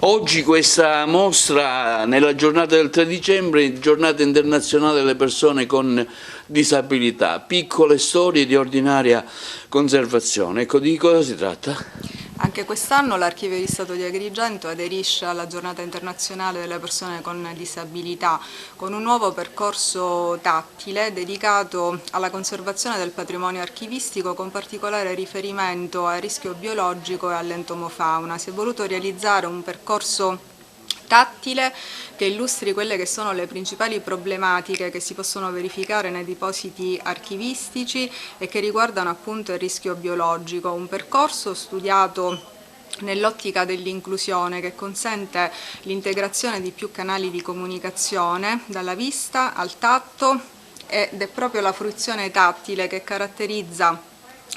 Oggi questa mostra, nella giornata del 3 dicembre, giornata internazionale delle persone con disabilità, piccole storie di ordinaria conservazione. Ecco, di cosa si tratta? Anche quest'anno l'Archivio di Stato di Agrigento aderisce alla Giornata internazionale delle persone con disabilità con un nuovo percorso tattile dedicato alla conservazione del patrimonio archivistico con particolare riferimento al rischio biologico e all'entomofauna. Si è voluto realizzare un percorso tattile che illustri quelle che sono le principali problematiche che si possono verificare nei depositi archivistici e che riguardano appunto il rischio biologico. Un percorso studiato nell'ottica dell'inclusione che consente l'integrazione di più canali di comunicazione dalla vista al tatto ed è proprio la fruizione tattile che caratterizza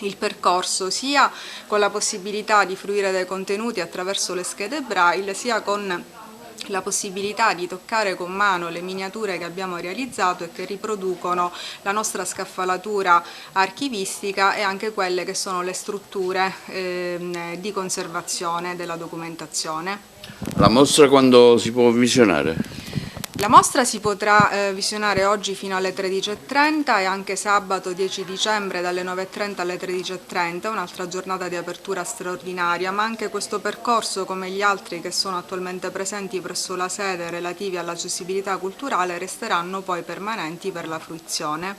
il percorso sia con la possibilità di fruire dei contenuti attraverso le schede Braille sia con la possibilità di toccare con mano le miniature che abbiamo realizzato e che riproducono la nostra scaffalatura archivistica e anche quelle che sono le strutture di conservazione della documentazione. La mostra quando si può visionare? La mostra si potrà visionare oggi fino alle 13:30 e anche sabato 10 dicembre dalle 9:30 alle 13:30, un'altra giornata di apertura straordinaria, ma anche questo percorso, come gli altri che sono attualmente presenti presso la sede relativi all'accessibilità culturale, resteranno poi permanenti per la fruizione.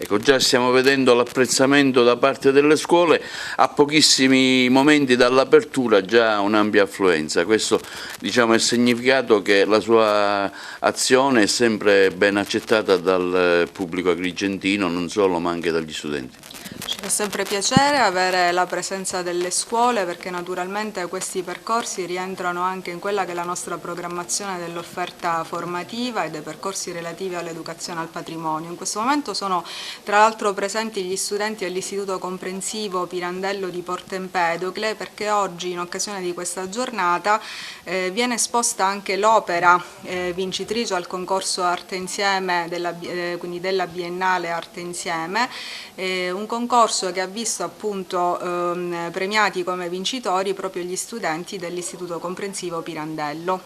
Ecco, già stiamo vedendo l'apprezzamento da parte delle scuole, a pochissimi momenti dall'apertura già un'ampia affluenza. Questo, diciamo, è il significato che la sua azione è sempre ben accettata dal pubblico agrigentino, non solo ma anche dagli studenti. Ci fa sempre piacere avere la presenza delle scuole perché naturalmente questi percorsi rientrano anche in quella che è la nostra programmazione dell'offerta formativa e dei percorsi relativi all'educazione al patrimonio. In questo momento sono tra l'altro presenti gli studenti dell'Istituto Comprensivo Pirandello di Porto Empedocle perché oggi in occasione di questa giornata viene esposta anche l'opera vincitrice al concorso Arte Insieme quindi della Biennale Arte Insieme, un concorso che ha visto appunto premiati come vincitori proprio gli studenti dell'Istituto Comprensivo Pirandello.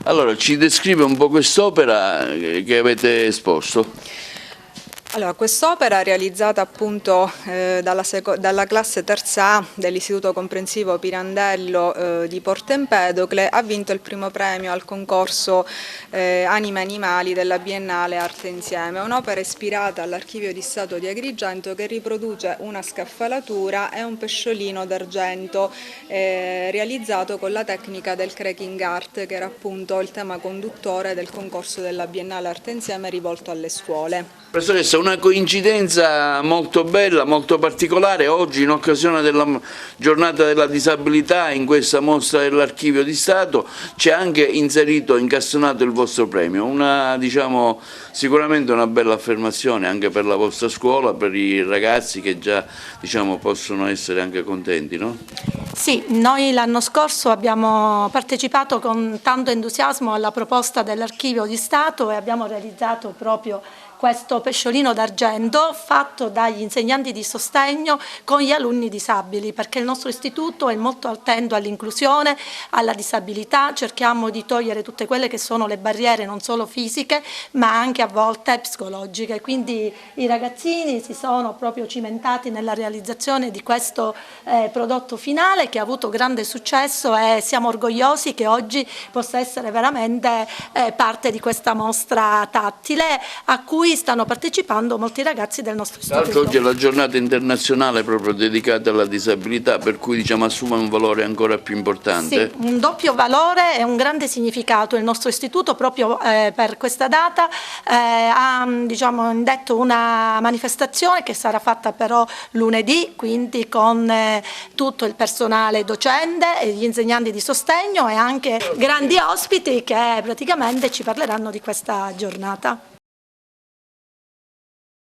Allora, ci descrive un po' quest'opera che avete esposto? Allora, quest'opera realizzata appunto dalla classe terza A dell'Istituto Comprensivo Pirandello di Porto Empedocle ha vinto il primo premio al concorso Anime Animali della Biennale Arte Insieme, un'opera ispirata all'Archivio di Stato di Agrigento che riproduce una scaffalatura e un pesciolino d'argento realizzato con la tecnica del cracking art che era appunto il tema conduttore del concorso della Biennale Arte Insieme rivolto alle scuole. Professoressa, una coincidenza molto bella, molto particolare, oggi in occasione della giornata della disabilità in questa mostra dell'Archivio di Stato c'è anche inserito, incastonato il vostro premio, diciamo, sicuramente una bella affermazione anche per la vostra scuola, per i ragazzi che già diciamo, possono essere anche contenti, no? Sì, noi l'anno scorso abbiamo partecipato con tanto entusiasmo alla proposta dell'Archivio di Stato e abbiamo realizzato proprio questo pesciolino d'argento fatto dagli insegnanti di sostegno con gli alunni disabili, perché il nostro istituto è molto attento all'inclusione, alla disabilità, cerchiamo di togliere tutte quelle che sono le barriere non solo fisiche ma anche a volte psicologiche, quindi i ragazzini si sono proprio cimentati nella realizzazione di questo prodotto finale che ha avuto grande successo e siamo orgogliosi che oggi possa essere veramente parte di questa mostra tattile a cui stanno partecipando molti ragazzi del nostro istituto. Tra l'altro oggi è la giornata internazionale proprio dedicata alla disabilità, per cui diciamo, assume un valore ancora più importante. Sì, un doppio valore e un grande significato. Il nostro istituto proprio per questa data ha diciamo, indetto una manifestazione che sarà fatta però lunedì, quindi con tutto il personale docente e gli insegnanti di sostegno e anche grandi ospiti che praticamente ci parleranno di questa giornata.